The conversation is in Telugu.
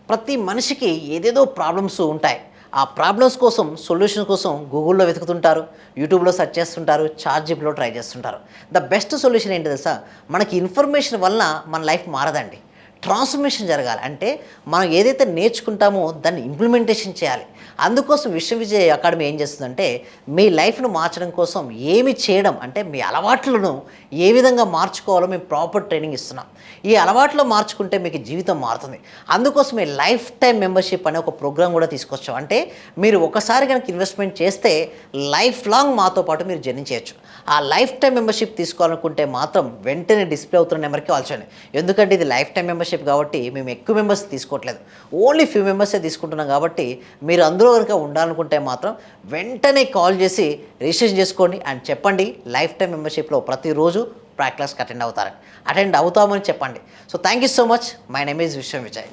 ప్రతి మనిషికి ఏదేదో ప్రాబ్లమ్స్ ఉంటాయి. ఆ ప్రాబ్లమ్స్ కోసం, సొల్యూషన్ కోసం గూగుల్‌లో వెతుకుతుంటారు, యూట్యూబ్‌లో సెర్చ్ చేస్తుంటారు, చాట్‌జిపిటిలో ట్రై చేస్తుంటారు. ద బెస్ట్ సొల్యూషన్ ఏంటో తెలుసా? మనకి ఇన్ఫర్మేషన్ వలన మన లైఫ్ మారదండి. ట్రాన్స్‌ఫర్మేషన్ జరగాలి. అంటే మనం ఏదైతే నేర్చుకుంటామో దాన్ని ఇంప్లిమెంటేషన్ చేయాలి. అందుకోసం విశ్వవిజయ్ అకాడమీ ఏం చేస్తుందంటే, మీ లైఫ్‌ను మార్చడం కోసం ఏమి చేయడం అంటే మీ అలవాట్లను ఏ విధంగా మార్చుకోవాలో మేము ప్రాపర్ ట్రైనింగ్ ఇస్తున్నాం. ఈ అలవాట్లు మార్చుకుంటే మీకు జీవితం మారుతుంది. అందుకోసమే లైఫ్ టైమ్ మెంబర్‌షిప్ అనే ఒక ప్రోగ్రామ్ కూడా తీసుకొచ్చాం. అంటే మీరు ఒకసారి గనుక ఇన్వెస్ట్‌మెంట్ చేస్తే లైఫ్ లాంగ్ మాతో పాటు మీరు జర్నీ చేయొచ్చు. ఆ లైఫ్ టైమ్ మెంబర్‌షిప్ తీసుకోవాలనుకుంటే మాత్రం వెంటనే డిస్‌ప్లే అవుతున్న నెంబర్‌కి కాల్ చేయండి. ఎందుకంటే ఇది లైఫ్ టైమ్ మెంబర్‌షిప్ కాబట్టి మేము ఎక్కువ మెంబర్స్ తీసుకోవట్లేదు. ఓన్లీ ఫ్యూ మెంబర్సే తీసుకుంటున్నాం కాబట్టి మీరు అందులో గనుక ఉండాలనుకుంటే మాత్రం వెంటనే కాల్ చేసి రిజిస్ట్రేషన్ చేసుకోండి అండ్ చెప్పండి లైఫ్ టైమ్ మెంబర్‌షిప్‌లో ప్రతిరోజు ప్రాక్టీస్ క్లాస్‌కి అటెండ్ అవుతామని చెప్పండి. So thank you so much. My name is Vishwam Vijay.